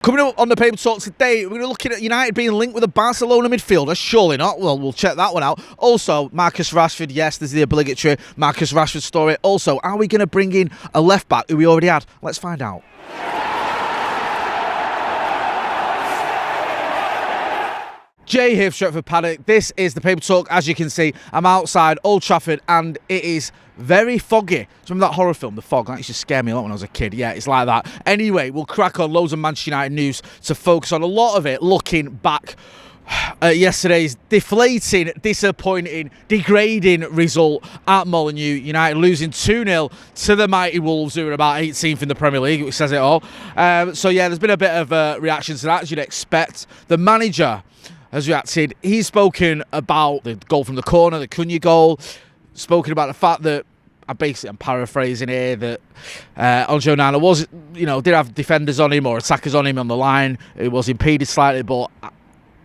Coming up on the Paper Talk today, we're going to look at United being linked with a Barcelona midfielder. Surely not. Well, we'll check that one out. Also, Marcus Rashford. Yes, there's the obligatory Marcus Rashford story. Also, are we going to bring in a left-back who we already had? Let's find out. Jay here for Stretford Paddock. This is the Paper Talk. As you can see, I'm outside Old Trafford and it is very foggy. Do you remember that horror film, The Fog? That used to scare me a lot when I was a kid. Yeah, it's like that. Anyway, we'll crack on loads of Manchester United news to focus on a lot of it looking back at yesterday's deflating, disappointing, degrading result at Molineux. United losing 2-0 to the mighty Wolves, who are about 18th in the Premier League, which says it all. So yeah, there's been a bit of a reaction to that, as you'd expect. The manager has reacted. He's spoken about the goal from the corner, the Cunha goal, spoken about the fact that, I'm paraphrasing here, that Amorim On Onana was, did have defenders on him or attackers on him on the line. It was impeded slightly, but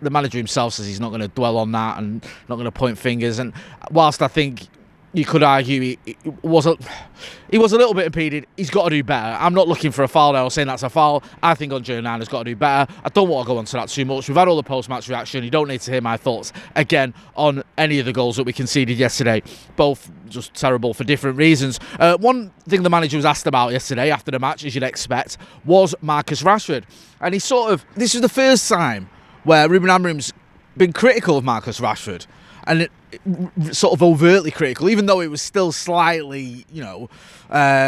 the manager himself says he's not going to dwell on that and not going to point fingers. And whilst I think you could argue he was a little bit impeded, he's got to do better. I'm not looking for a foul there or saying that's a foul. I think Amorim On Onana's got to do better. I don't want to go on to that too much. We've had all the post-match reaction. You don't need to hear my thoughts again on any of the goals that we conceded yesterday. Both just terrible for different reasons. One thing the manager was asked about yesterday after the match, as you'd expect, was Marcus Rashford. And he this was the first time where Ruben Amorim's been critical of Marcus Rashford. And sort of overtly critical, even though it was still slightly, not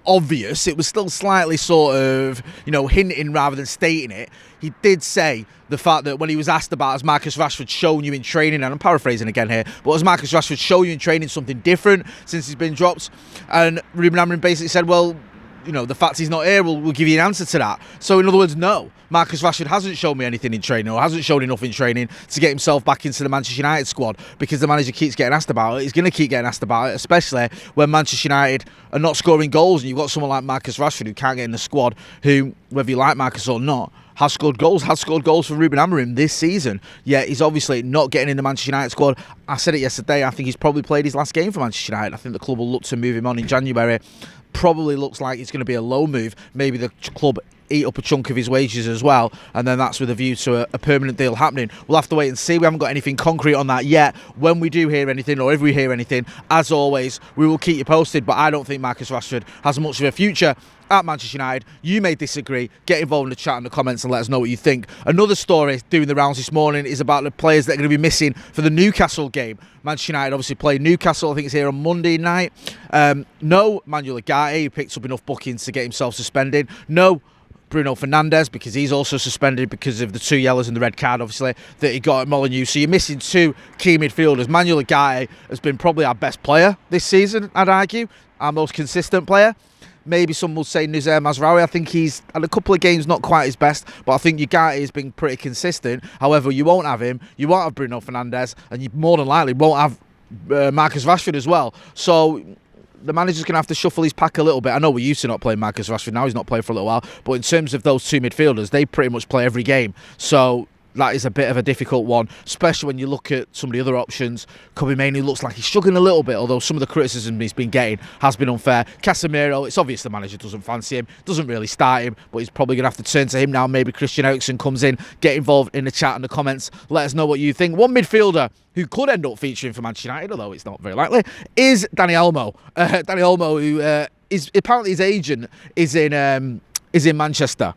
obvious. It was still slightly sort of, hinting rather than stating it. He did say the fact that when he was asked about, has Marcus Rashford shown you in training, and I'm paraphrasing again here, but has Marcus Rashford shown you in training something different since he's been dropped? And Ruben Amorim basically said, well, the fact he's not here will give you an answer to that. So in other words, no, Marcus Rashford hasn't shown me anything in training, or hasn't shown enough in training to get himself back into the Manchester United squad, because the manager keeps getting asked about it. He's going to keep getting asked about it, especially when Manchester United are not scoring goals and you've got someone like Marcus Rashford who can't get in the squad, who, whether you like Marcus or not, has scored goals for Ruben Amorim this season. Yeah, he's obviously not getting in the Manchester United squad. I said it yesterday, I think he's probably played his last game for Manchester United. I think the club will look to move him on in January. Probably looks like it's going to be a low move. Maybe the club eat up a chunk of his wages as well, and then that's with a view to a permanent deal happening. We'll have to wait and see. We haven't got anything concrete on that yet. When we do hear anything, or if we hear anything, as always, we will keep you posted. But I don't think Marcus Rashford has much of a future at Manchester United. You may disagree. Get involved in the chat in the comments and let us know what you think. Another story doing the rounds this morning is about the players that are going to be missing for the Newcastle game. Manchester United obviously play Newcastle. I think it's here on Monday night. No Manuel Ugarte, who picked up enough bookings to get himself suspended. No Bruno Fernandez, because he's also suspended because of the 2 yellows and the red card, obviously, that he got at Molineux. So you're missing 2 key midfielders. Manuel Ugarte has been probably our best player this season, I'd argue. Our most consistent player. Maybe some will say Nusayr Mazraoui. I think he's had a couple of games not quite his best, but I think Ugarte has been pretty consistent. However, you won't have him, you won't have Bruno Fernandez, and you more than likely won't have Marcus Rashford as well. So the manager's going to have to shuffle his pack a little bit. I know we're used to not playing Marcus Rashford now, he's not played for a little while, but in terms of those 2 midfielders, they pretty much play every game. So that is a bit of a difficult one, especially when you look at some of the other options. Kobe Mainoo looks like he's struggling a little bit, although some of the criticism he's been getting has been unfair. Casemiro, it's obvious the manager doesn't fancy him, doesn't really start him, but he's probably going to have to turn to him now. Maybe Christian Eriksen comes in. Get involved in the chat and the comments. Let us know what you think. One midfielder who could end up featuring for Manchester United, although it's not very likely, is Danny Olmo. Danny Olmo, who is apparently his agent is in Manchester.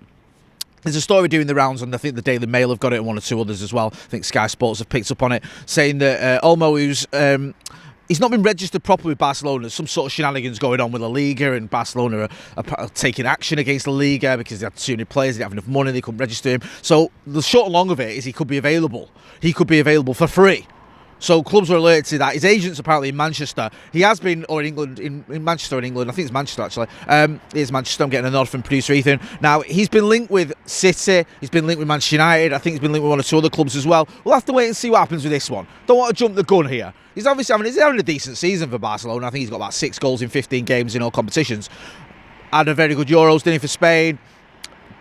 There's a story doing the rounds, and I think the Daily Mail have got it, and 1 or 2 others as well. I think Sky Sports have picked up on it, saying that Olmo, who's he's not been registered properly with Barcelona. There's some sort of shenanigans going on with La Liga, and Barcelona are taking action against La Liga because they had too many players, they didn't have enough money, they couldn't register him. So the short and long of it is he could be available. He could be available for free. So clubs were alerted to that. His agent's apparently in Manchester. He has been, or in England, in Manchester or in England. I think it's Manchester, actually. It is Manchester. I'm getting a nod from producer Ethan. Now, he's been linked with City. He's been linked with Manchester United. I think he's been linked with 1 or 2 other clubs as well. We'll have to wait and see what happens with this one. Don't want to jump the gun here. He's obviously having a decent season for Barcelona. I think he's got about 6 goals in 15 games in all competitions. Had a very good Euros, didn't he, for Spain.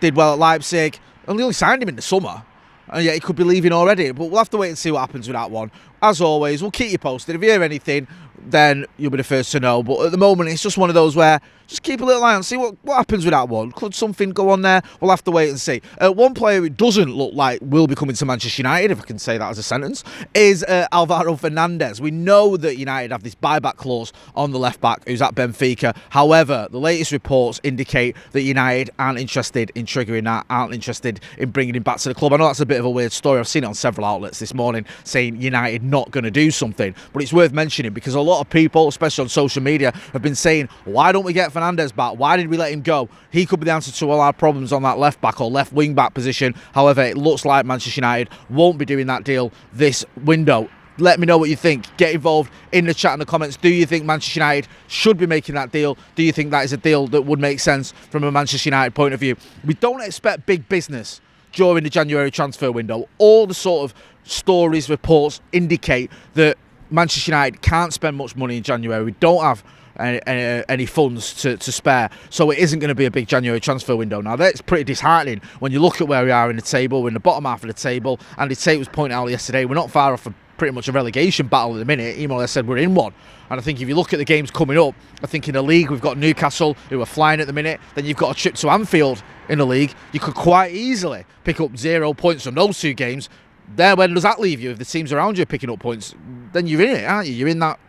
Did well at Leipzig. Only signed him in the summer. And yeah, he could be leaving already, but we'll have to wait and see what happens with that one. As always, we'll keep you posted. If you hear anything, then you'll be the first to know. But at the moment, it's just one of those where Just keep a little eye on, see what happens with that one. Could something go on there? We'll have to wait and see. One player who doesn't look like will be coming to Manchester United, if I can say that as a sentence, is Alvaro Fernandez. We know that United have this buyback clause on the left back who's at Benfica. However, the latest reports indicate that United aren't interested in triggering that, aren't interested in bringing him back to the club. I know that's a bit of a weird story. I've seen it on several outlets this morning saying United not going to do something. But it's worth mentioning because a lot of people, especially on social media, have been saying, why don't we get Fernandez back? Why did we let him go? He could be the answer to all our problems on that left back or left wing back position. However, it looks like Manchester United won't be doing that deal this window. Let me know what you think. Get involved in the chat in the comments. Do you think Manchester United should be making that deal? Do you think that is a deal that would make sense from a Manchester United point of view? We don't expect big business during the January transfer window. All the sort of stories, reports indicate that Manchester United can't spend much money in January. We don't have any funds to spare, so it isn't going to be a big January transfer window. Now that's pretty disheartening when you look at where we are in the table. We're in the bottom half of the table. Andy Tate was pointing out yesterday we're not far off pretty much a relegation battle at the minute, even though I said we're in one. And I think if you look at the games coming up, I think in the league we've got Newcastle who are flying at the minute, then you've got a trip to Anfield in the league. You could quite easily pick up 0 points from those two games. Where does that leave you? If the teams around you are picking up points, then you're in it, aren't you? You're in that,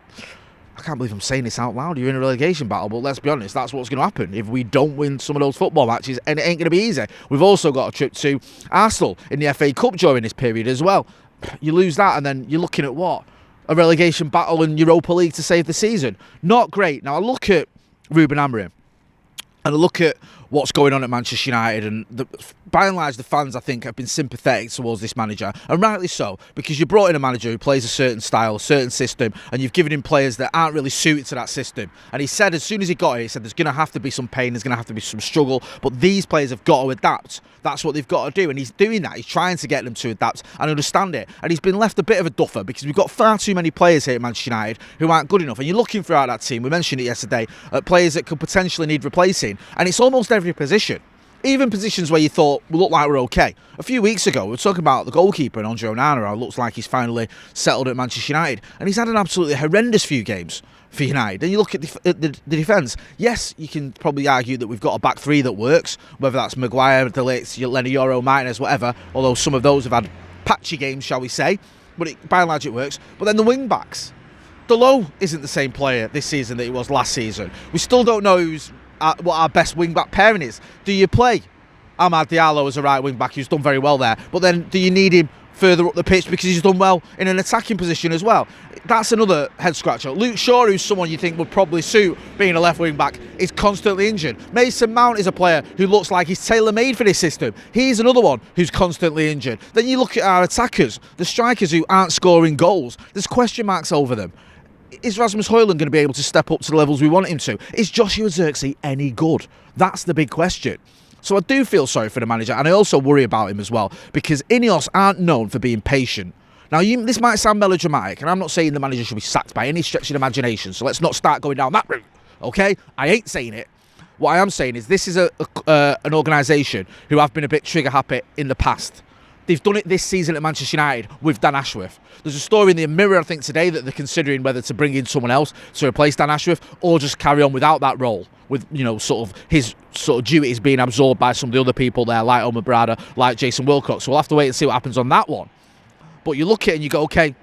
I can't believe I'm saying this out loud, you're in a relegation battle, but let's be honest, that's what's going to happen if we don't win some of those football matches, and it ain't going to be easy. We've also got a trip to Arsenal in the FA Cup during this period as well. You lose that and then you're looking at what? A relegation battle in Europa League to save the season. Not great. Now I look at Ruben Amorim and I look at what's going on at Manchester United, and by and large the fans I think have been sympathetic towards this manager, and rightly so, because you brought in a manager who plays a certain style, a certain system, and you've given him players that aren't really suited to that system. And he said as soon as he got it, he said there's going to have to be some pain, there's going to have to be some struggle, but these players have got to adapt. That's what they've got to do, and he's doing that. He's trying to get them to adapt and understand it, and he's been left a bit of a duffer because we've got far too many players here at Manchester United who aren't good enough. And you're looking throughout that team, we mentioned it yesterday, at players that could potentially need replacing, and it's almost every position. Even positions where you thought we look like we're okay. A few weeks ago, we were talking about the goalkeeper, Amorim On Onana. It looks like he's finally settled at Manchester United, and he's had an absolutely horrendous few games for United. And you look at the defence. Yes, you can probably argue that we've got a back three that works, whether that's Maguire, De Ligt, Lenny Yoro, Martinez, whatever. Although some of those have had patchy games, shall we say, but by and large it works. But then the wing backs. Delo isn't the same player this season that he was last season. We still don't know what our best wing-back pairing is. Do you play Amad Diallo as a right wing-back who's done very well there, but then do you need him further up the pitch because he's done well in an attacking position as well? That's another head-scratcher. Luke Shaw, who's someone you think would probably suit being a left wing-back, is constantly injured. Mason Mount is a player who looks like he's tailor-made for this system. He's another one who's constantly injured. Then you look at our attackers, the strikers who aren't scoring goals. There's question marks over them. Is Rasmus Højlund going to be able to step up to the levels we want him to? Is Joshua Zirkzee any good? That's the big question. So I do feel sorry for the manager, and I also worry about him as well, because Ineos aren't known for being patient. Now, this might sound melodramatic, and I'm not saying the manager should be sacked by any stretch of the imagination, so let's not start going down that route, okay? I ain't saying it. What I am saying is this is an organisation who have been a bit trigger-happy in the past. They've done it this season at Manchester United with Dan Ashworth. There's a story in the Mirror, I think, today that they're considering whether to bring in someone else to replace Dan Ashworth or just carry on without that role, with, you know, sort of his sort of duties being absorbed by some of the other people there, like Omar Brada, like Jason Wilcox. So we'll have to wait and see what happens on that one. But you look at it and you go, okay,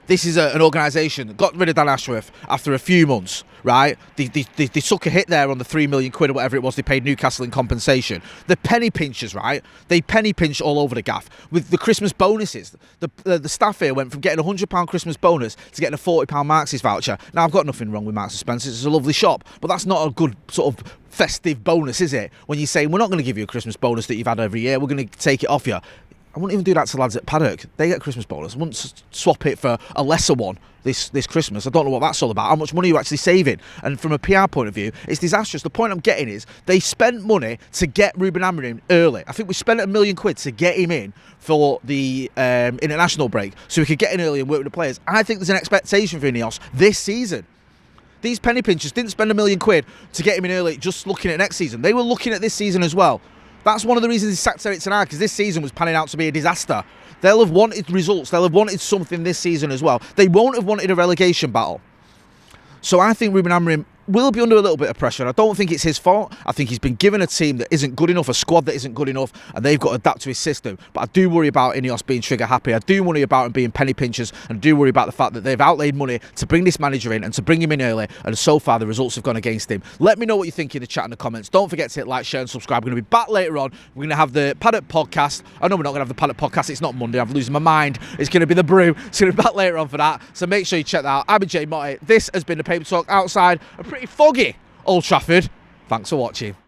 this is an organisation that got rid of Dan Ashworth after a few months, right? They took a hit there on the £3 million or whatever it was they paid Newcastle in compensation. The penny pinchers, right? They penny pinch all over the gaff. With the Christmas bonuses, the staff here went from getting a £100 Christmas bonus to getting a £40 Marks' voucher. Now, I've got nothing wrong with Marks & Spencer's. It's a lovely shop, but that's not a good sort of festive bonus, is it? When you're saying, we're not going to give you a Christmas bonus that you've had every year, we're going to take it off you. I wouldn't even do that to lads at Paddock. They get a Christmas bonus. I wouldn't swap it for a lesser one this Christmas. I don't know what that's all about. How much money are you actually saving? And from a PR point of view, it's disastrous. The point I'm getting is they spent money to get Ruben Amorim early. I think we spent £1 million to get him in for the international break, so we could get in early and work with the players. I think there's an expectation for Ineos this season. These penny pinchers didn't spend £1 million to get him in early just looking at next season. They were looking at this season as well. That's one of the reasons he sacked Eric Ten Hag, because this season was panning out to be a disaster. They'll have wanted results. They'll have wanted something this season as well. They won't have wanted a relegation battle. So I think Ruben Amorim will be under a little bit of pressure. I don't think it's his fault. I think he's been given a team that isn't good enough, a squad that isn't good enough, and they've got to adapt to his system. But I do worry about Ineos being trigger happy. I do worry about him being penny pinchers, and I do worry about the fact that they've outlaid money to bring this manager in and to bring him in early, and so far the results have gone against him. Let me know what you think in the chat and the comments. Don't forget to hit like, share and subscribe. We're going to be back later on. We're going to have the Paddock podcast. I know we're not going to have the Paddock podcast. It's not Monday. I'm losing my mind. It's going to be the Brew. It's going to be back later on for that. So make sure you check that out. I'm Jay Motti. This has been the Paper Talk outside a pretty foggy Old Trafford. Thanks for watching.